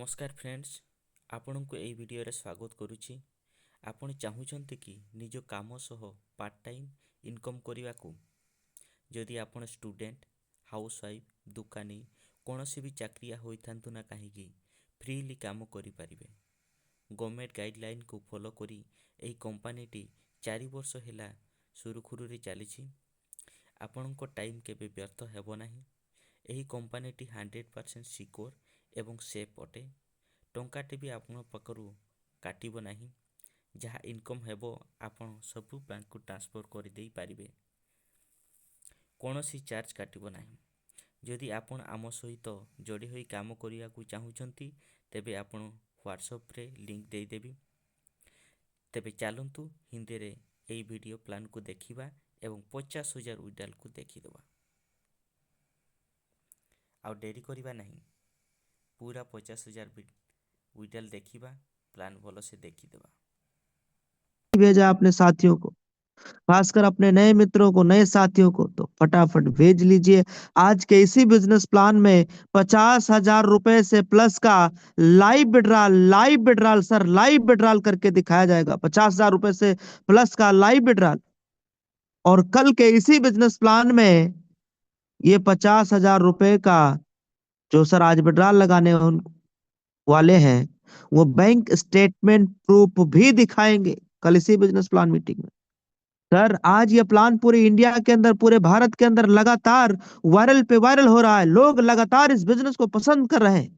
नमस्कार फ्रेंड्स, आपणको एई वीडियो रे स्वागत करुछि। आपण चाहूछन्ते कि निज काम सह पार्ट टाइम इनकम करने को? जदि आपण स्टूडेंट, हाउसवाइफ, दुकानी कोनोसी भी चाकरिया होइथांतु ना काहेकि फ्रीली काम करि परिबे। गवर्नमेंट गाइडलाइन को फॉलो करी एई कंपनीटी 4 वर्ष हेला सुरुखुरुरे चलीछि। आपणको टाइम केबे व्यर्थ हेबो नाही। एही कंपनीटी 100% सिक्योर एवं सेफ अटे। टंकाटे भी आपण पाखरु काटिबो नाही। जहाँ इनकम हेबो आपण सबु बैंक को ट्रांसफर कर देई पारिबे। कोनोसी चार्ज काटिबो नाही। जदि आपण आम सहित जोड़ी होई काम करिया को चाहूछंती तेबे आपण व्हाट्सएप रे लिंक देई देबी। तेबे चलंतु हिंदी रे एई वीडियो प्लान को देखिबा एवं 50,000 विड्रॉल को देखिदबा। आउ डेरी करिबा नहीं, पूरा 50,000 विड्रॉल देखिबा, प्लान भलो से देखिदबा। भेजा अपने साथियों को, खासकर अपने नए मित्रों को, नए साथियों को, तो फटाफट भेज लीजिए। आज के इसी बिजनेस प्लान में 50,000 रुपए से प्लस का live withdrawal sir, live withdrawal करके दिखाया जाएगा। 50,000 रुपए से प्लस का लाइव विड्रॉल। और कल के इसी बिजनेस प्लान में ये 50,000 रुपए का जो सर आज विड्रॉल लगाने वाले हैं, वो बैंक स्टेटमेंट प्रूफ भी दिखाएंगे कल इसी बिजनेस प्लान मीटिंग में। सर आज ये प्लान पूरे इंडिया के अंदर, पूरे भारत के अंदर लगातार वायरल पे वायरल हो रहा है। लोग लगातार इस बिजनेस को पसंद कर रहे हैं।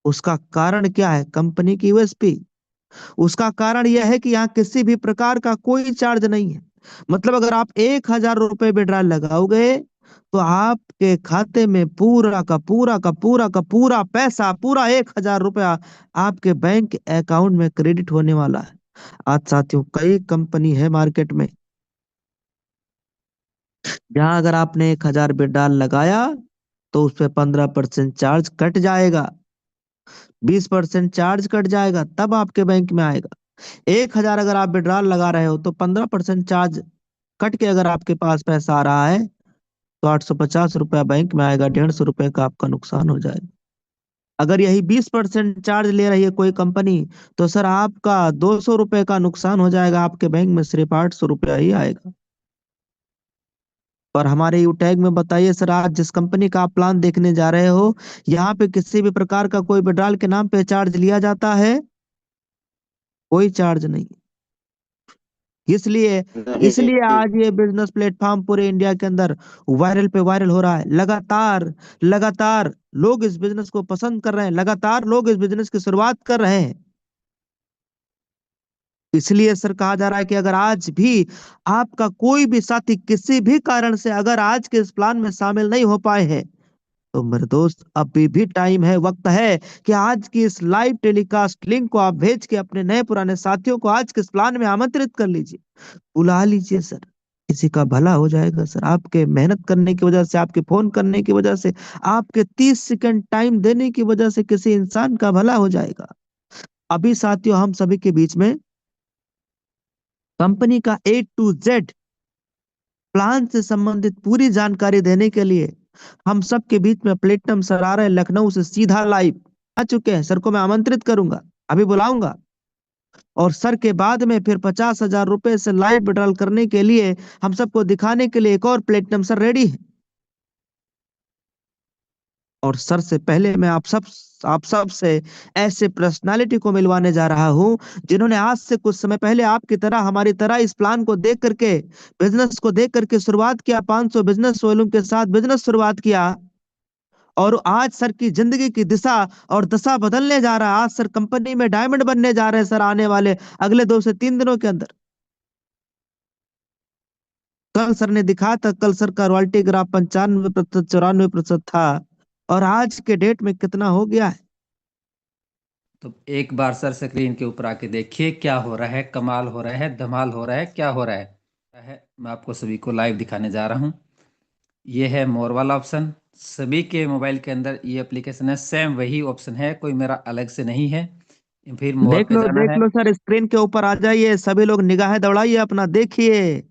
उसका कारण क्या है? कंपनी की यूएसपी। उसका कारण यह है कि यहाँ किसी भी प्रकार का कोई चार्ज नहीं है। मतलब अगर आप 1,000 रुपए विड्रॉल लगाओगे तो आपके खाते में पूरा पैसा, पूरा 1,000 रुपया आपके बैंक अकाउंट में क्रेडिट होने वाला है। आज साथियों, कई कंपनी है मार्केट में जहां अगर आपने 1,000 विड्रॉल लगाया तो उस पे 15% चार्ज कट जाएगा, 20% चार्ज कट जाएगा, तब आपके बैंक में आएगा। 1,000 अगर आप विड्रॉल लगा रहे हो तो 15% चार्ज कट के अगर आपके पास पैसा आ रहा है तो 850 रुपया बैंक में आएगा। 150 रुपए का आपका नुकसान हो जाएगा। अगर यही 20% चार्ज ले रही है कोई कंपनी तो सर आपका 200 रुपए का नुकसान हो जाएगा। आपके बैंक में सिर्फ 800 रुपया ही आएगा। और हमारे यूटैग में बताइए सर, आज जिस कंपनी का आप प्लान देखने जा रहे हो, यहाँ पे किसी भी प्रकार का कोई विड्रॉल के नाम पे चार्ज लिया जाता है? कोई चार्ज नहीं। इसलिए इसलिए आज ये बिजनेस प्लेटफॉर्म पूरे इंडिया के अंदर वायरल पे वायरल हो रहा है। लगातार लगातार लोग इस बिजनेस को पसंद कर रहे हैं। लगातार लोग इस बिजनेस की शुरुआत कर रहे हैं। इसलिए सर कहा जा रहा है कि अगर आज भी आपका कोई भी साथी किसी भी कारण से अगर आज के इस प्लान में शामिल नहीं हो पाए हैं तो मेरे दोस्त, अभी भी टाइम है, वक्त है कि आज की इस लाइव टेलीकास्ट लिंक को आप भेज के अपने नए पुराने साथियों को आज के इस प्लान में आमंत्रित कर लीजिए, बुला लीजिए सर। किसी का भला हो जाएगा सर। आपके मेहनत करने की वजह से, आपके फोन करने की वजह से, आपके 30 सेकंड टाइम देने की वजह से किसी इंसान का भला हो जाएगा। अभी साथियों, हम सभी के बीच में कंपनी का A to Z प्लान से संबंधित पूरी जानकारी देने के लिए हम सबके बीच में प्लेटनम सर आ रहे हैं लखनऊ से सीधा लाइव आ चुके हैं। सर को मैं आमंत्रित करूंगा, अभी बुलाऊंगा। और सर के बाद में फिर 50,000 रुपए से लाइव विड्रॉल करने के लिए हम सबको दिखाने के लिए एक और प्लेटनम सर रेडी है। और सर से पहले मैं आप सब से ऐसे पर्सनालिटी को मिलवाने जा रहा हूं जिन्होंने आज से कुछ समय पहले आपकी तरह, हमारी तरह इस प्लान को देख करके, बिजनेस को देख करके शुरुआत किया। 500 बिजनेस वॉल्यूम के साथ बिजनेस शुरुआत किया और आज सर की जिंदगी की दिशा और दशा बदलने जा रहा है। आज सर कंपनी में डायमंड बनने जा रहे हैं सर, आने वाले अगले 2 से 3 दिनों के अंदर। कल सर ने दिखाया था, कल सर का रॉयल्टी ग्राफ 95%, 94% था और आज के डेट में कितना हो गया है? तो एक बार सर स्क्रीन के ऊपर आके देखिए क्या हो रहा है। कमाल हो रहा है, धमाल हो रहा है, क्या हो रहा है मैं आपको सभी को लाइव दिखाने जा रहा हूँ। ये है मोर वाला ऑप्शन। सभी के मोबाइल के अंदर ये एप्लीकेशन है, सेम वही ऑप्शन है, कोई मेरा अलग से नहीं है। फिर मोर पे जाना देख है। लो सर, स्क्रीन के ऊपर आ जाइए। सभी लोग निगाहें दौड़ाइए अपना, देखिए।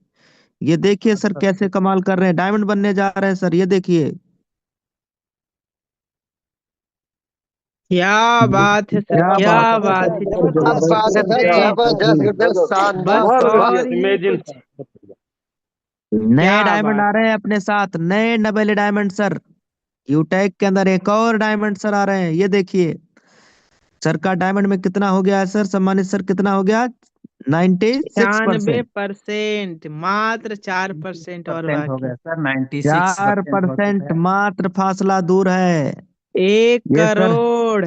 ये देखिए सर कैसे कमाल कर रहे हैं, डायमंड बनने जा रहे हैं सर, ये देखिए। क्या बात है सर, क्या क्या बात है बात सर, है, जबरदस्त जबरदस्त सर, सर जी। जबरदस्त, जबरदस्त शानदार बस बहुत बढ़िया और ही इमेजिन कुछ। नए क्या डायमंड बात आ रहे हैं अपने साथ, नए डबल डायमंड सर। यूटेक के अंदर एक और डायमंड सर आ रहे हैं, ये देखिए। सर का डायमंड में कितना हो गया है सर, सम्मानित सर, कितना हो गया? 96%। 96%, मात्र 4% और 96% हो बाकी। गया सर, 96% हो 4% चुका है। मात्र फासला दूर है। 1 ये सर करोड़।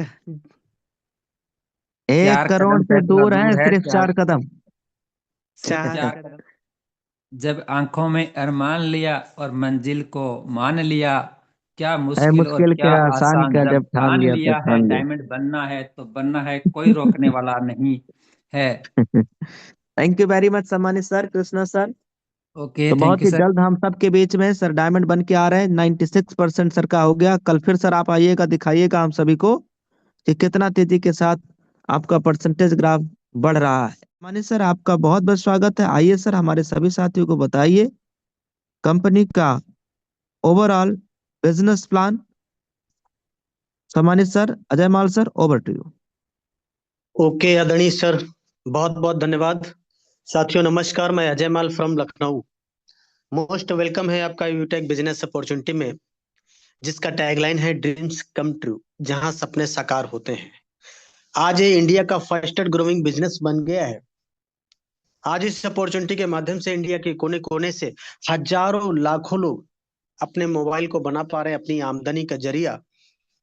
1 4 करोड़ कदम से फैसला दूर है, दूर है। सिर्फ 4 4 कदम। 4 4 करोड़। जब आंखों में अरमान लिया और मंजिल को मान लिया, क्या है मुश्किल और मुश्किल क्या क्या आसान, आसान, क्या जब जब ठान ठान लिया तो लिया है ठान लिया। डायमंड बनना है तो बनना है, कोई रोकने वाला नहीं है। थैंक यू वेरी मच सम्मानित सर, कृष्णा सर। ओके, तो थैंक बहुत यू ही सर। जल्द हम सबके बीच में सर डायमंड बन के आ रहे हैं। 96% सर का हो गया। कल फिर सर आप आइएगा, दिखाइएगा हम सभी को कि कितना तेजी के साथ आपका परसेंटेज ग्राफ बढ़ रहा है। मानिए सर, आपका बहुत बहुत स्वागत है। आइए सर, हमारे सभी साथियों को बताइए कंपनी का ओवरऑल बिजनेस प्लान। सम्मानित sir Ajay Mal sir, over to you. Okay आदरणीय सर, बहुत बहुत धन्यवाद। साथियों नमस्कार, मैं Ajay Mal from Lucknow. Most welcome है आपका यूटेक बिजनेस अपॉर्चुनिटी में, जिसका टैगलाइन है ड्रीम्स कम ट्रू, जहां सपने साकार होते हैं। आज ये इंडिया का फास्टेस्ट ग्रोइंग बिजनेस बन गया है। आज इस अपॉर्चुनिटी के माध्यम से इंडिया के कोने कोने से हजारों लाखों लोग अपने मोबाइल को बना पा रहे हैं अपनी आमदनी का जरिया।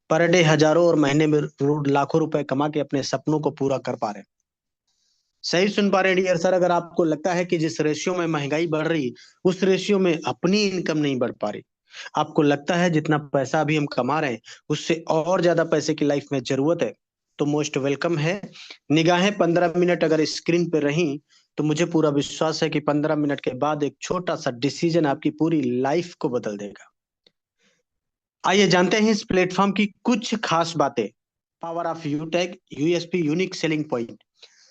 पर डे हजारों और महीने में लाखों रुपए कमा के अपने सपनों को पूरा कर पा रहे हैं। सही सुन पा रहे हैं डियर सर। अगर आपको लगता है कि जिस रेशियो में महंगाई बढ़ रही, उस रेशियो में अपनी इनकम नहीं बढ़ पा रही, आपको लगता है जितना पैसा अभी हम कमा रहे हैं उससे और ज्यादा पैसे की लाइफ में जरूरत है, तो मोस्ट वेलकम है। निगाहें 15 मिनट अगर स्क्रीन पे रही, तो मुझे पूरा विश्वास है कि 15 मिनट के बाद एक छोटा सा डिसीजन आपकी पूरी लाइफ को बदल देगा। आइए जानते हैं इस प्लेटफॉर्म की कुछ खास बातें। Power of यूटेक, USP, unique selling point.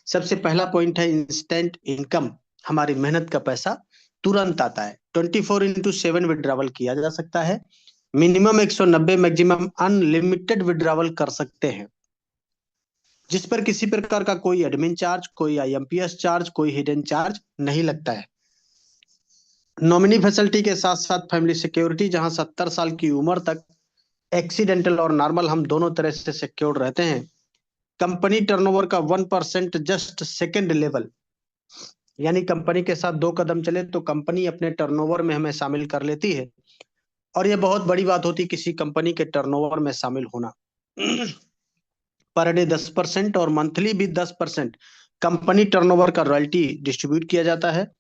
सबसे पहला पॉइंट है इंस्टेंट इनकम। हमारी मेहनत का पैसा तुरंत आता है। 24x7 विड्रावल किया जा सकता है। मिनिमम 190, मैक्सिमम अनलिमिटेड विड्रावल कर सकते हैं, जिस पर किसी प्रकार का कोई एडमिन चार्ज, कोई आईएमपीएस चार्ज, कोई हिडन चार्ज नहीं लगता है। नॉमिनी फैसिलिटी के साथ साथ फैमिली सिक्योरिटी, जहां 70 साल की उम्र तक एक्सीडेंटल और नॉर्मल हम दोनों तरह से सिक्योर रहते हैं। कंपनी टर्नओवर का 1% जस्ट सेकेंड लेवल, यानी कंपनी के साथ 2 कदम चले तो कंपनी अपने टर्नओवर में हमें शामिल कर लेती है। और यह बहुत बड़ी बात होती है किसी कंपनी के टर्नओवर में शामिल होना। पर डे 10% और मंथली भी 10% कंपनी टर्नओवर का रॉयल्टी डिस्ट्रीब्यूट किया जाता है।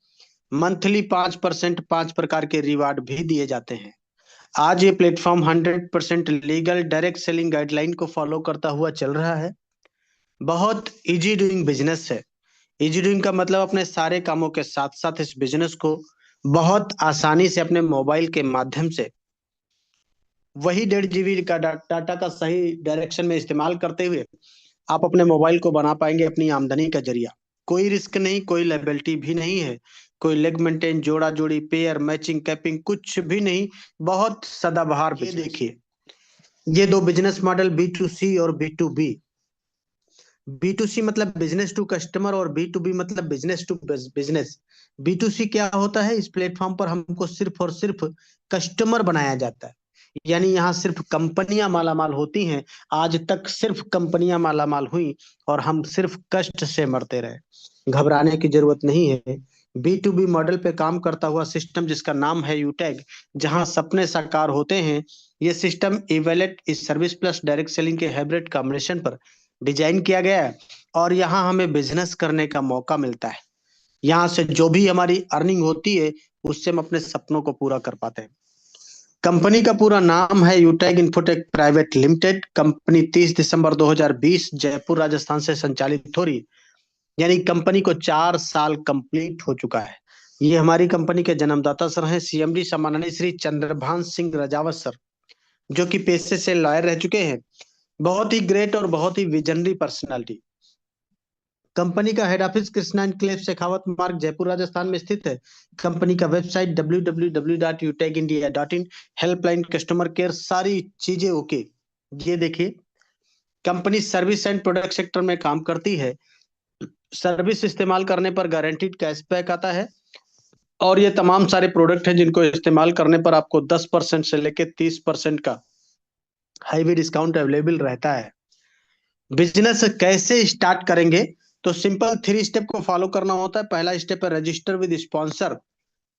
मंथली 5%, 5 प्रकार के रिवार्ड भी दिए जाते हैं। आज ये platform 100% legal direct selling guideline को फॉलो करता हुआ चल रहा है। बहुत इजी डूइंग बिजनेस है। इजी डूइंग का मतलब अपने सारे कामों के साथ साथ इस बिजनेस को बहुत आसानी से अपने मोबाइल के माध्यम से वही 1.5 GB का डाटा का सही डायरेक्शन में इस्तेमाल करते हुए आप अपने मोबाइल को बना पाएंगे अपनी आमदनी का जरिया। कोई रिस्क नहीं, कोई लायबिलिटी भी नहीं है, कोई लेग मेंटेन, जोड़ा जोड़ी, पेयर मैचिंग, कैपिंग, कुछ भी नहीं। बहुत सदाबहार। ये देखिए, ये दो बिजनेस मॉडल, B2C और B2B। B2C मतलब बिजनेस टू कस्टमर और B2B मतलब बिजनेस टू बिजनेस। B2C क्या होता है? इस प्लेटफॉर्म पर हमको सिर्फ और सिर्फ कस्टमर बनाया जाता है, यानी यहाँ सिर्फ कंपनियां मालामाल होती हैं। आज तक सिर्फ कंपनियां मालामाल हुई और हम सिर्फ कष्ट से मरते रहे। घबराने की जरूरत नहीं है। B2B मॉडल पे काम करता हुआ सिस्टम जिसका नाम है यूटैग, जहां सपने साकार होते हैं। ये सिस्टम इवेलेट इस सर्विस प्लस डायरेक्ट सेलिंग के हाइब्रिड कॉम्बिनेशन पर डिजाइन किया गया है। और यहाँ हमें बिजनेस करने का मौका मिलता है। यहाँ से जो भी हमारी अर्निंग होती है उससे हम अपने सपनों को पूरा कर पाते हैं। कंपनी का पूरा नाम है यूटैग इन्फोटेक प्राइवेट लिमिटेड। कंपनी 30 दिसंबर 2020 जयपुर राजस्थान से संचालित हो रही है, यानी कंपनी को 4 साल कंप्लीट हो चुका है। ये हमारी कंपनी के जन्मदाता सर हैं, सीएमडी सम्माननीय श्री चंद्रभान सिंह रजावत सर, जो कि पेशे से लॉयर रह चुके हैं। बहुत ही ग्रेट और बहुत ही विजनरी पर्सनालिटी। कंपनी का head office Krishna enclave Shekhawat मार्ग जयपुर राजस्थान में स्थित है। कंपनी का website www.utegindia.in, helpline, customer care, सारी चीजें ओके। ये देखिए, company service and product sector में काम करती है। सर्विस इस्तेमाल करने पर गारंटीड कैशबैक आता है और ये तमाम सारे प्रोडक्ट हैं जिनको इस्तेमाल करने पर आपको 10% से लेकर 30% का हाईवे डिस्काउंट अवेलेबल रहता है। बिजनेस कैसे स्टार्ट करेंगे? तो सिंपल 3 स्टेप को फॉलो करना होता है। पहला स्टेप है रजिस्टर विद स्पॉन्सर।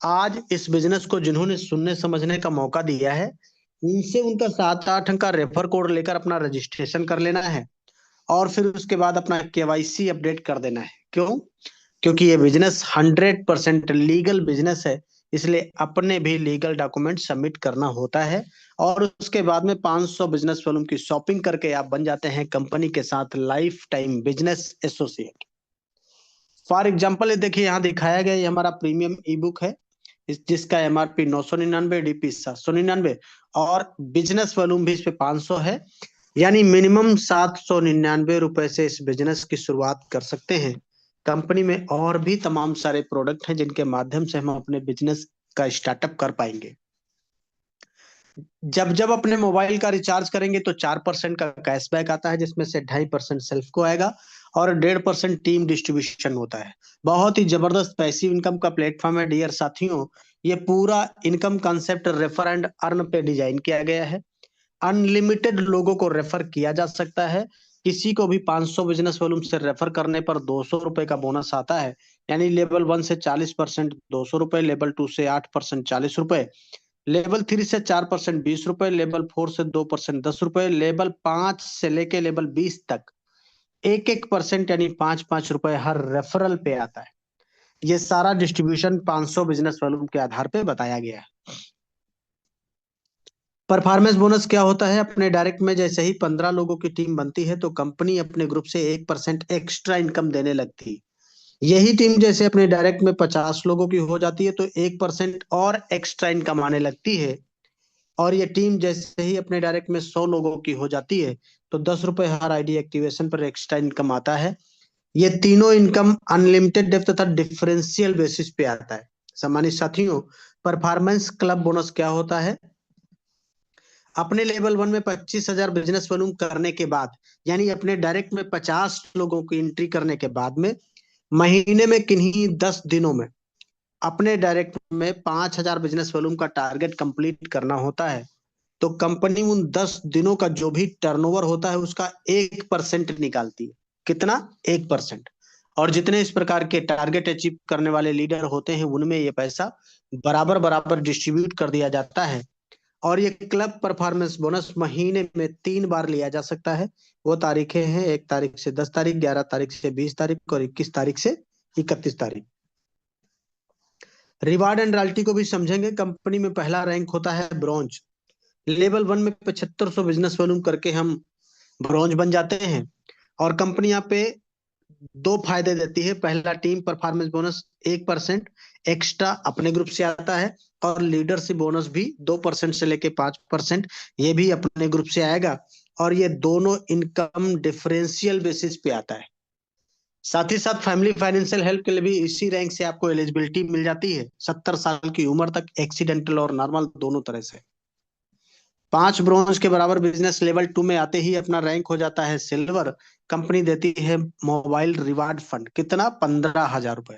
आज इस बिजनेस को जिन्होंने सुनने समझने का मौका दिया है, उनसे उनका 7-8 अंक का रेफर कोड लेकर अपना रजिस्ट्रेशन कर लेना है और फिर उसके बाद अपना केवाईसी अपडेट कर देना है। क्यों? क्योंकि ये बिजनेस 100% लीगल बिजनेस है, इसलिए अपने भी लीगल डॉक्यूमेंट सबमिट करना होता है और उसके बाद में 500 बिजनेस वॉल्यूम की शॉपिंग करके आप बन जाते हैं कंपनी के साथ life time business associate. For example ये देखिए, यहाँ दिखाया गया ये हमारा प्रीमियम ई बुक है जिसका एमआरपी 999, डीपी 799 और बिजनेस वॉल्यूम भी इस पे 500 है। यानी मिनिमम 799 रुपए से इस बिजनेस की शुरुआत कर सकते हैं। कंपनी में और भी तमाम सारे प्रोडक्ट हैं जिनके माध्यम से हम अपने बिजनेस का स्टार्टअप कर पाएंगे। जब जब अपने मोबाइल का रिचार्ज करेंगे तो 4% का कैशबैक आता है, जिसमें से 2.5% सेल्फ को आएगा और 1.5% टीम डिस्ट्रीब्यूशन होता है। बहुत ही जबरदस्त पैसिव इनकम का प्लेटफॉर्म है डियर साथियों। ये पूरा income concept refer and earn पे डिजाइन किया गया है। अनलिमिटेड लोगों को रेफर किया जा सकता है। किसी को भी 500 बिजनेस वॉल्यूम से रेफर करने पर 200 रुपए का बोनस आता है। यानी लेवल 1 से 40% 200 रुपए, लेवल 2 से 8% 40 रुपए, लेवल 3 से 4% 20 रुपए, लेवल 4 से 2% 10 रुपए, लेवल 5 से लेके लेवल 20 तक 1-1% यानी 5-5 रुपए हर रेफरल पे आता है। ये सारा डिस्ट्रीब्यूशन 500 बिजनेस वॉल्यूम के आधार पे बताया गया है। परफॉर्मेंस बोनस क्या होता है? अपने डायरेक्ट में जैसे ही 15 लोगों की टीम बनती है तो कंपनी अपने ग्रुप से 1% एक्स्ट्रा इनकम देने लगती है। यही टीम जैसे अपने डायरेक्ट में 50 लोगों की हो जाती है तो 1% और एक्स्ट्रा इनकम आने लगती है। और ये टीम जैसे ही अपने डायरेक्ट में 100 लोगों की हो जाती है तो 10 रुपए हर आईडी एक्टिवेशन पर एक्स्ट्रा इनकम आता है। ये तीनों इनकम अनलिमिटेड डेप्थ तथा डिफरेंशियल बेसिस पे आता है। सम्मानित साथियों, परफॉर्मेंस क्लब बोनस क्या होता है? अपने लेवल 1 में 25,000 बिजनेस वॉल्यूम करने के बाद, यानी अपने डायरेक्ट में 50 लोगों की एंट्री करने के बाद में महीने में किन्हीं 10 दिनों में अपने डायरेक्ट में 5,000 बिजनेस वॉल्यूम का टारगेट कंप्लीट करना होता है। तो कंपनी उन 10 दिनों का जो भी टर्नओवर होता है उसका 1% निकालती है। कितना? 1%। और जितने इस प्रकार के टारगेट अचीव करने वाले लीडर होते हैं उनमें ये पैसा बराबर बराबर डिस्ट्रीब्यूट कर दिया जाता है। और ये क्लब परफॉर्मेंस बोनस महीने में 3 बार लिया जा सकता है। वो तारीखें हैं 1 तारीख से 10 तारीख, 11 तारीख से 20 तारीख और 21 तारीख से 31 तारीख। रिवार्ड एंड रॉयल्टी को भी समझेंगे। कंपनी में पहला रैंक होता है ब्रॉन्ज। लेवल 1 में 7500 बिजनेस वॉल्यूम करके हम ब्रॉन्ज बन जाते हैं। और कंपनी यहाँ पे 2 फायदे देती है। पहला, टीम परफॉर्मेंस बोनस 1% एक्स्ट्रा अपने ग्रुप से आता है और लीडरशिप बोनस भी 2% से लेके 5% ये भी अपने ग्रुप से आएगा। और ये दोनों इनकम डिफरेंशियल बेसिस पे आता है। साथ ही साथ फैमिली फाइनेंशियल हेल्प के लिए भी इसी रैंक से आपको एलिजिबिलिटी मिल जाती है। 70 साल की उम्र तक एक्सीडेंटल और नॉर्मल दोनों तरह से। 5 ब्रॉन्ज के बराबर बिजनेस लेवल 2 में आते ही अपना रैंक हो जाता है सिल्वर। कंपनी देती है मोबाइल रिवार्ड फंड। कितना? 15,000 रुपए।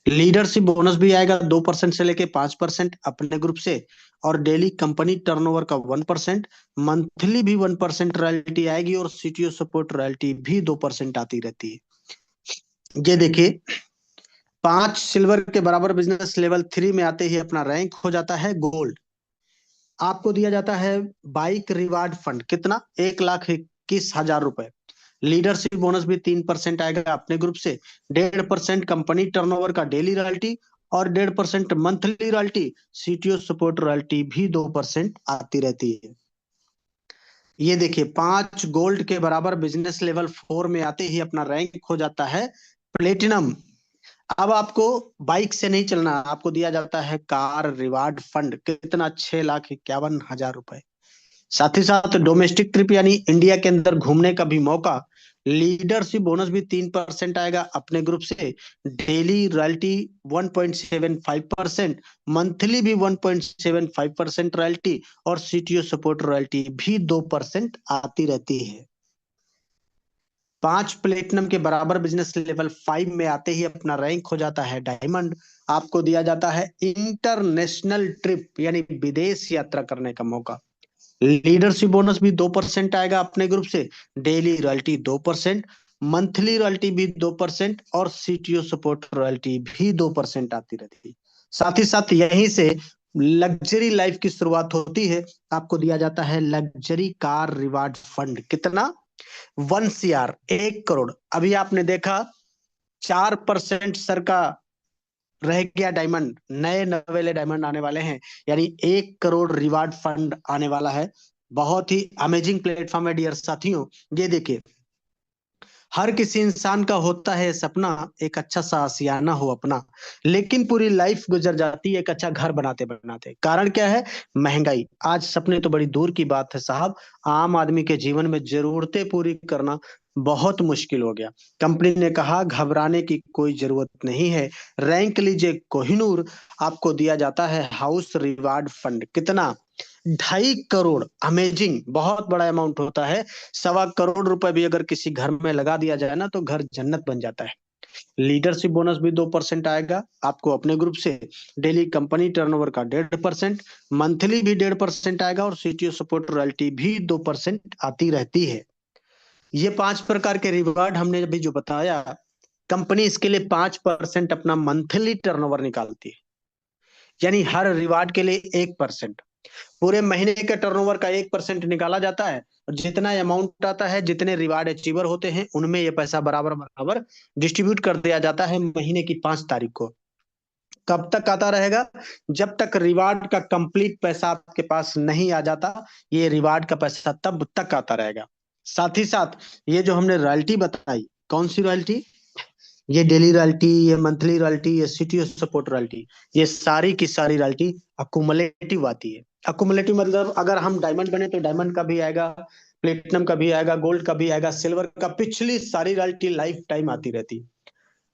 लीडरशिप बोनस भी आएगा 2% से लेके 5% अपने ग्रुप से। और डेली कंपनी टर्नओवर का 1%, मंथली भी 1% रॉयल्टी आएगी और सीटीओ सपोर्ट रॉयल्टी भी 2% आती रहती है। ये देखिए, 5 सिल्वर के बराबर बिजनेस लेवल 3 में आते ही अपना रैंक हो जाता है गोल्ड। आपको दिया जाता है बाइक रिवार्ड फंड। कितना? 1,21,000 रुपए। लीडरशिप बोनस भी 3% आएगा अपने ग्रुप से। 1.5% कंपनी टर्नओवर का डेली रॉयल्टी और 1.5% monthly royalty. CTO support royalty भी 2% आती रहती है। ये देखिए, 5 गोल्ड के बराबर बिजनेस लेवल 4 में आते ही अपना रैंक हो जाता है प्लेटिनम। अब आपको बाइक से नहीं चलना, आपको दिया जाता है कार रिवार्ड फंड। कितना? 6,51,000 रुपए। साथ ही साथ डोमेस्टिक ट्रिप यानी इंडिया के अंदर घूमने का भी मौका। लीडरशिप बोनस भी 3% आएगा अपने ग्रुप से। डेली रॉयल्टी 1.75%, मंथली भी 1.75% रॉयल्टी और सीटीओ सपोर्ट रॉयल्टी भी 2% आती रहती है। 5 प्लेटिनम के बराबर बिजनेस लेवल 5 में आते ही अपना रैंक हो जाता है डायमंड। आपको दिया जाता है इंटरनेशनल ट्रिप यानी विदेश यात्रा करने का मौका। लीडरशिप बोनस भी 2% आएगा अपने ग्रुप से, डेली रॉयल्टी 2%, मंथली रॉयल्टी भी 2% और सीटीओ सपोर्ट रॉयल्टी भी 2% आती रहती है। साथ ही साथ यहीं से लग्जरी लाइफ की शुरुआत होती है। आपको दिया जाता है लग्जरी कार रिवार्ड फंड। कितना? 1 CR, 1 करोड़। अभी आपने देखा 4% सर का रह गया डायमंड, नए नवेले डायमंड आने वाले हैं, यानी 1 करोड़ रिवार्ड फंड आने वाला है। बहुत ही अमेजिंग प्लेटफॉर्म है डियर साथियों। ये देखिए, हर किसी इंसान का होता है सपना एक अच्छा सा आशियाना हो अपना, लेकिन पूरी लाइफ गुजर जाती है एक अच्छा घर बनाते बनाते। कारण क्या है? महंगाई। आज सपने तो बड़ी दूर की बात है साहब, आम आदमी के जीवन में जरूरतें पूरी करना बहुत मुश्किल हो गया। कंपनी ने कहा घबराने की कोई जरूरत नहीं है, रैंक लीजिए कोहिनूर। आपको दिया जाता है हाउस रिवार्ड फंड। कितना? 2.5 करोड़। अमेजिंग, बहुत बड़ा अमाउंट होता है। 1.25 करोड़ रुपए भी अगर किसी घर में लगा दिया जाए ना तो घर जन्नत बन जाता है। लीडरशिप बोनस भी 2% आएगा आपको अपने ग्रुप से, डेली कंपनी टर्नओवर का 1.5%, मंथली भी 1.5% आएगा और सीटीओ सपोर्ट रॉयल्टी भी 2% आती रहती है। ये 5 प्रकार के रिवार्ड हमने अभी जो बताया, कंपनी इसके लिए 5% अपना मंथली टर्नओवर निकालती है, यानी हर रिवार्ड के लिए 1%। पूरे महीने के टर्नओवर का 1% निकाला जाता है और जितना अमाउंट आता है, जितने रिवार्ड अचीवर होते हैं, उनमें ये पैसा बराबर बराबर डिस्ट्रीब्यूट कर दिया जाता है महीने की 5 तारीख को। कब तक आता रहेगा? जब तक रिवार्ड का कंप्लीट पैसा आपके पास नहीं आ जाता, ये रिवार्ड का पैसा तब तक आता रहेगा। साथ ही साथ ये जो हमने रॉयल्टी बताई, कौन सी रॉयल्टी? ये डेली रॉयल्टी, ये मंथली रॉयल्टी, ये सीटीओ सपोर्ट रॉयल्टी, ये सारी की सारी रॉयल्टी अकुमुलेटिव आती है। अकुमुलेटिव मतलब अगर हम डायमंड बने तो डायमंड का भी आएगा, प्लेटिनम का भी आएगा, गोल्ड का भी आएगा, सिल्वर का, पिछली सारी रॉयल्टी लाइफ टाइम आती रहती है।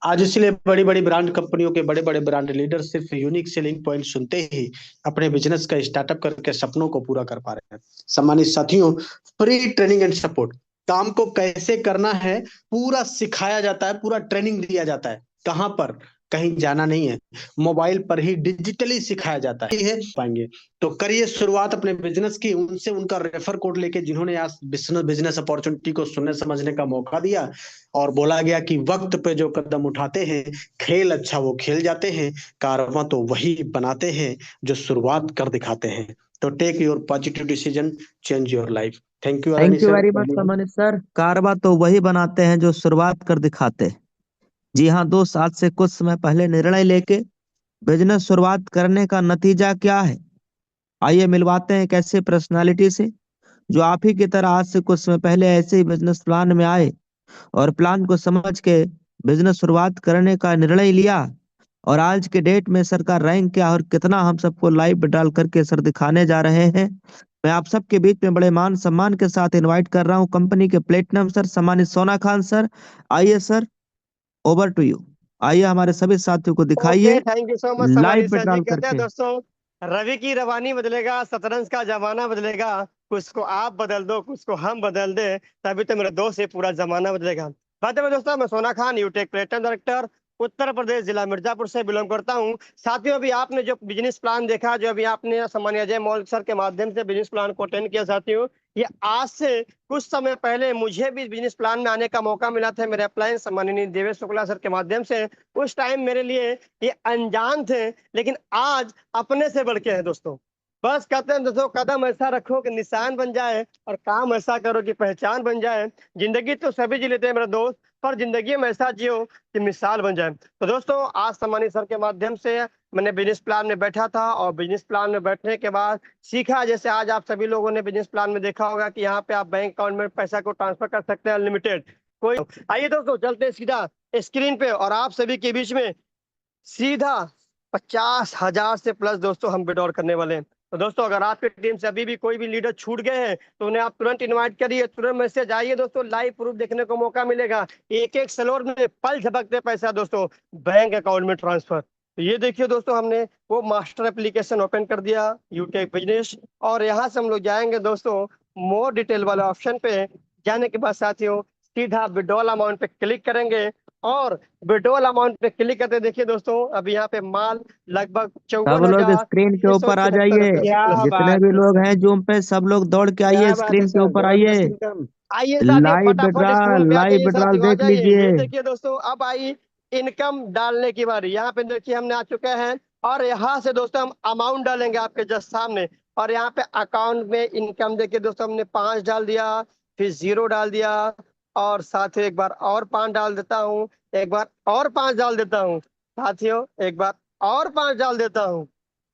आज इसलिए बड़ी बड़ी ब्रांड कंपनियों के बड़े बड़े ब्रांड लीडर सिर्फ यूनिक सेलिंग पॉइंट सुनते ही अपने बिजनेस का स्टार्टअप करके सपनों को पूरा कर पा रहे हैं। सम्मानित साथियों, फ्री ट्रेनिंग एंड सपोर्ट, काम को कैसे करना है पूरा सिखाया जाता है, पूरा ट्रेनिंग दिया जाता है। कहां पर? कहीं जाना नहीं है, मोबाइल पर ही डिजिटली सिखाया जाता है पाएंगे। तो करिए शुरुआत अपने बिजनेस की, उनसे उनका रेफर कोड लेके जिन्होंने आज बिजनेस अपॉर्चुनिटी को सुनने समझने का मौका दिया। और बोला गया कि वक्त पे जो कदम उठाते हैं, खेल अच्छा वो खेल जाते हैं, कारवां तो वही बनाते हैं जो शुरुआत कर दिखाते हैं। तो take your positive decision, change your life. Thank you Adani thank you sir. Very much सम्मानित सर। कारवा तो वही बनाते हैं जो शुरुआत कर दिखाते। जी हाँ दोस्त, आज से कुछ समय पहले निर्णय लेके बिजनेस शुरुआत करने का नतीजा क्या है, आइए मिलवाते हैं एक ऐसे पर्सनालिटी से जो आप ही की तरह आज से कुछ समय पहले ऐसे ही बिजनेस प्लान में आए और प्लान को समझ के बिजनेस शुरुआत करने का निर्णय लिया। और आज के डेट में सर का रैंक क्या और कितना हम सबको लाइव डाल करके सर दिखाने जा रहे हैं। मैं आप सबके बीच में बड़े मान सम्मान के साथ इनवाइट कर रहा हूं कंपनी के प्लेटिनम सर सम्मानित सोना खान सर। आइए सर, ओवर टू यू। आइए हमारे सभी साथियों को दिखाइए okay, thank you so much live समानी पे सर जी। डाल कहते हैं करके। दोस्तों, रवि की रवानी बदलेगा, शतरंज का जमाना बदलेगा, कुछ को आप बदल दो, कुछ को हम बदल दे, तभी तो मेरे दोस्त से पूरा जमाना बदलेगा। बात है दोस्तों, मैं सोना खान, यूटेक प्लेटनम डायरेक्टर, उत्तर प्रदेश, जिला मिर्जापुर से बिलोंग करता हूं। साथियों, अभी आपने जो बिजनेस प्लान देखा, जो अभी आपने सम्मानीय अजय मौल सर के माध्यम से बिजनेस प्लान को अटेंड किया, साथियों, ये आज से कुछ समय पहले मुझे भी बिजनेस प्लान में आने का मौका मिला था, मेरे अप्लायन सम्माननीय देवेश शुक्ला सर के माध्यम से। उस टाइम मेरे लिए ये अनजान थे, लेकिन आज अपने से बढ़ के हैं दोस्तों। बस कहते हैं दोस्तों, कदम ऐसा रखो कि निशान बन जाए और काम ऐसा करो कि पहचान बन जाए। जिंदगी तो सभी जी लेते हैं मेरे दोस्त, पर जिंदगी में ऐसा जियो कि मिसाल बन जाए। तो दोस्तों, आज सम्मानीय सर के माध्यम से मैंने बिजनेस प्लान में बैठा था और बिजनेस प्लान में बैठने के बाद सीखा। जैसे आज आप सभी लोगों ने बिजनेस प्लान में देखा होगा कि यहाँ पे आप बैंक अकाउंट में पैसा को ट्रांसफर कर सकते हैं अनलिमिटेड। कोई आइए दोस्तों, चलते हैं सीधा स्क्रीन पे और आप सभी के बीच में सीधा 50,000 से प्लस दोस्तों हम विड्रॉल करने वाले हैं। तो दोस्तों, अगर आपकी टीम से अभी भी कोई भी लीडर छूट गए हैं तो उन्हें आप तुरंत इनवाइट करिए, तुरंत मैसेज आइए दोस्तों, लाइव प्रूफ देखने को मौका मिलेगा। एक एक सलोर में पल झपकते पैसा दोस्तों बैंक अकाउंट में ट्रांसफर। तो ये देखिए दोस्तों, हमने वो मास्टर एप्लीकेशन ओपन कर दिया, यूटेक बिजनेस, और यहाँ से हम लोग जाएंगे दोस्तों मोर डिटेल वाले ऑप्शन पे। जाने के बाद साथियों, सीधा विड्रॉल अमाउंट पे क्लिक करेंगे और विड्रॉल अमाउंट पे क्लिक करते देखिए दोस्तों अभी यहाँ पे माल लगभग सब लोग स्क्रीन के ऊपर आ जाइए। क्या जितने बात भी है लोग सर। हैं जूम पे, सब लोग दौड़ के आइए, क्या बात है स्क्रीन के सर, ऊपर आइए। जबरदस्त इनकम। आइए साथियों फटाफट स्क्रीन पे आ लाइव जाइए, विड्रॉल साथियों आ देख जाइए। लीजिए। ये देखिए दोस्तों अब आई इनकम डालने की बारी। यहाँ पे देखिए हमने आ चुके हैं और यहाँ से दोस्तों हम अमाउंट डालेंगे आपके जस्ट सामने। और यहाँ पे अकाउंट में इनकम देखिए दोस्तों हमने 5 डाल दिया, फिर 0 डाल दिया और साथ ही एक बार और 5 डाल देता हूँ, एक बार और 5 डाल देता हूँ साथियों, एक बार और 5 डाल देता हूँ।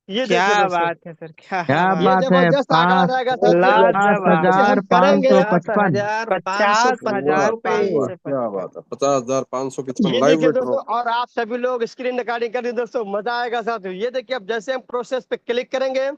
ये देखिए क्या दोस्तों बात है सर, क्या क्या बात। ये बात है। जबरदस्त आंकड़ा पाँच रहेगा साथियों। पाँच लाजवाब। इसे हम हजार पाँच करेंगे सौ पचास पचपन हजार पाँच सौ 50,000 पचपन पाँच रुपए। सौ क्या पचपन बात है, 50,555 ये लाइव देखिए विड्रॉ। दोस्तों और आप सभी लोग स्क्रीन रिकॉर्डिंग करिए दोस्तों, मजा आएगा साथियों। ये देखिए अब जैसे हम प्रोसेस पे क्लिक करेंगे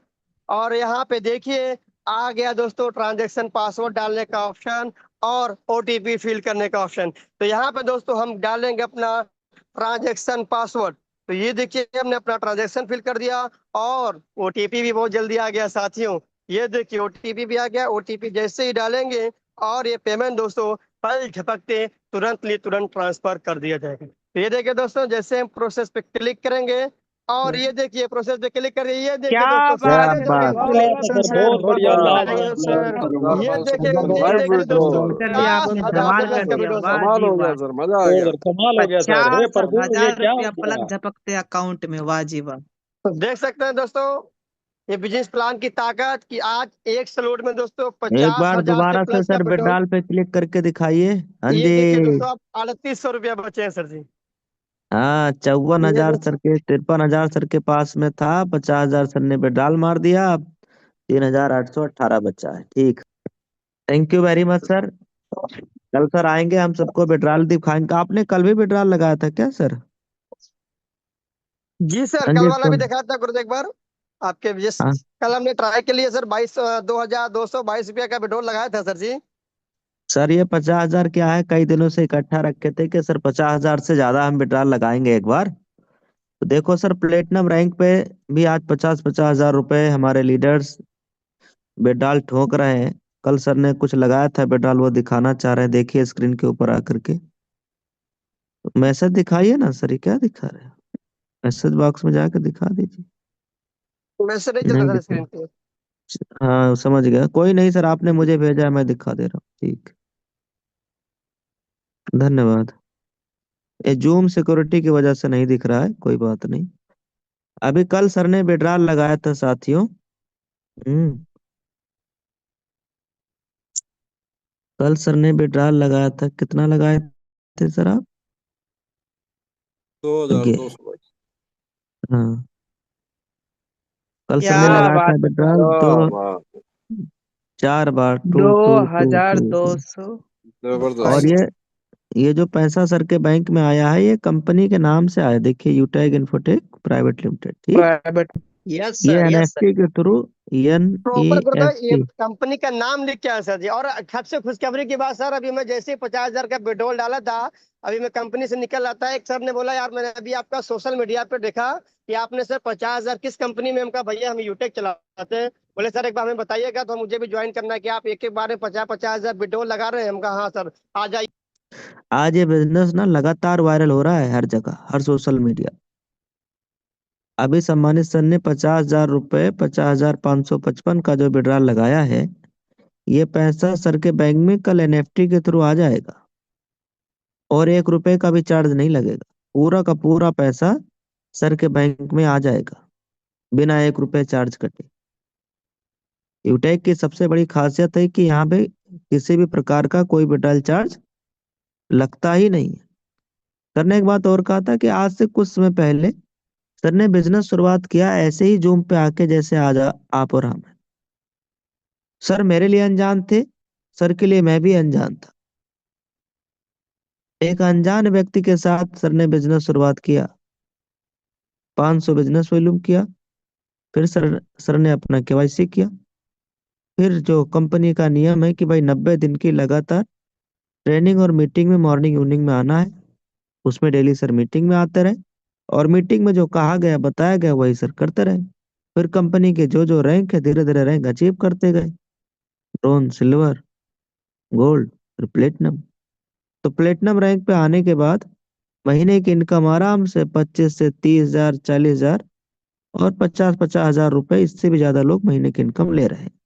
और यहाँ पे देखिए आ गया दोस्तों ट्रांजैक्शन पासवर्ड डालने का ऑप्शन और ओटीपी फिल करने का ऑप्शन। तो यहाँ पे दोस्तों हम डालेंगे अपना ट्रांजैक्शन पासवर्ड। तो ये देखिए हमने अपना ट्रांजैक्शन फिल कर दिया और ओटीपी भी बहुत जल्दी आ गया साथियों। ये देखिए ओटीपी भी आ गया। ओटीपी जैसे ही डालेंगे और ये पेमेंट दोस्तों पल झपकते तुरंत ट्रांसफर कर दिया जाएगा। तो ये देखिए दोस्तों जैसे हम प्रोसेस पे क्लिक करेंगे और ये देखिए प्रोसेस पे क्लिक करिए, ये देखिए क्या दोस्तों क्या बात सारे है जगह सर, बात। बहुत सर, क्या बहुत बात बढ़िया है, सर। 50,555 ये लाइव देखिए दोस्तों विड्रॉ। सर ये आपने 50,000 धमाल प्लस कर का दिया, वीडियो वाह कमाल जी हो गया वाह। सर, मजा आ गया। कमाल हो गया सर। हे प्रभु, ये 50,000 क्या रुपया हो पलक गया? झपकते अकाउंट में, वाह जी वाह। तो देख सकते हैं दोस्तों ये बिजनेस प्लान की ताकत कि आज एक स्लॉट में दोस्तों एक पचास बार हजार से दोबारा से प्लस का सर पेट्रोल। विड्रॉल पे क्लिक करके दिखाइए। हाँ ये जी। देखिए दोस्तों अब 3800 रुपया बचे हैं सर जी। हाँ, 54,000 ये सर के, 53,000 सर के पास में था। 50,000 सर ने विड्रॉल मार दिया। अब 3,818 बचा है। ठीक। Thank you very much sir. कल सर आएंगे, हम सबको विड्रॉल दिखाएंगे। आपने कल भी विड्रॉल लगाया था क्या सर? जी सर हाँ कल जी वाला तो। भी देखा था गुरु एक बार आपके हाँ कल हमने ट्राई के लिए सर 22,222 रुपया का पेट्रोल लगाया था सर जी। सर, ये 50,000 क्या है, कई दिनों से इकट्ठा रखे थे कि सर 50,000 से ज्यादा हम विड्रॉल लगाएंगे एक बार। तो देखो सर, प्लेटिनम रैंक पे भी आज 50,000 रुपए हमारे लीडर्स विड्रॉल ठोक रहे हैं। कल सर ने कुछ लगाया था विड्रॉल, वो दिखाना चाह रहे हैं। देखिए स्क्रीन के ऊपर आकर के मैसेज दिखाइए ना सर, ये क्या दिखा रहे हैं? मैसेज बॉक्स में जाकर दिखा दीजिए। मैसेज नहीं चल नहीं रहा था दिखा। स्क्रीन पे। हाँ समझ गया, कोई नहीं सर, आपने मुझे भेजा है, मैं दिखा दे रहा हूँ। ठीक, धन्यवाद। ये जूम सिक्योरिटी की वजह से नहीं दिख रहा है, कोई बात नहीं। अभी कल सर ने विड्रॉल लगाया था साथियों। हम्म। कल सर ने विड्रॉल लगाया था, कितना लगाए थे सर आप? 2,200। हाँ, कल सर ने क्या लगाया था बात है सर, विड्रॉल क्या दो, बात, 4 बार, दो टू टू टू हजार टू दो टू। सौ और जबरदस्त। बाईस ये जो पैसा सर के बैंक में आया है, ये कंपनी के नाम से आया। देखिए, यूटैग इन्फोटेक प्राइवेट लिमिटेड। ठीक। प्राइवेट। यस ये सर, यस सर। एनएफटी के थ्रू, एन ई प्रॉपर गुरु एफ ये टी कंपनी का नाम लिख के आया सर जी। और सबसे खुशखबरी की बात सर, अभी मैं जैसे ही 50,000 का पेट्रोल डाला था अभी मैं कंपनी से निकल आता है, एक सर ने बोला यार मैंने अभी आपका सोशल मीडिया पे देखा कि आपने सर 50,000 किस कंपनी में। हम कहा भैया हम यूटेक चलाते हैं। बोले सर एक बार हमें बताइएगा, तो मुझे भी ज्वाइन करना है कि आप एक एक बार में 50,000 पेट्रोल लगा रहे हैं। हम कहा हाँ सर आ जाइए। आज ये बिजनेस ना लगातार वायरल हो रहा है, हर जगह, हर सोशल मीडिया। अभी सम्मानित सर ने 50,000 रुपए, 50,555 का जो विड्रॉल लगाया है, ये पैसा सर के बैंक में कल एनएफटी के थ्रू आ जाएगा और 1 रुपए का भी चार्ज नहीं लगेगा। पूरा का पूरा पैसा सर के बैंक में आ जाएगा बिना 1 रुपए चार्ज कटे। यूटेक की सबसे बड़ी खासियत है कि यहाँ पे किसी भी प्रकार का कोई विड्रॉल चार्ज लगता ही नहीं है। सर ने एक बात और कहा था कि आज से कुछ समय पहले सर ने बिजनेस शुरुआत किया ऐसे ही जूम पे आके, जैसे आज आप और हम हैं। सर मेरे लिए अनजान थे, सर के लिए मैं भी अनजान था। एक अनजान व्यक्ति के साथ सर ने बिजनेस शुरुआत किया, 500 बिजनेस वॉल्यूम किया। फिर सर ने अपना केवाईसी किया। फिर जो कंपनी का नियम है कि भाई 90 दिन की लगातार ट्रेनिंग और मीटिंग में मॉर्निंग इवनिंग में आना है, उसमें डेली सर मीटिंग में आते रहे और मीटिंग में जो कहा गया बताया गया वही सर करते रहे। फिर कंपनी के जो जो रैंक है, धीरे धीरे रैंक अचीव करते गए, ब्रोंज, सिल्वर, गोल्ड, फिर प्लेटिनम। तो प्लेटिनम रैंक पे आने के बाद महीने की इनकम आराम से 25 से 30,000, 40,000 और 50-50 हजार रुपए, इससे भी ज्यादा लोग महीने की इनकम ले रहे हैं।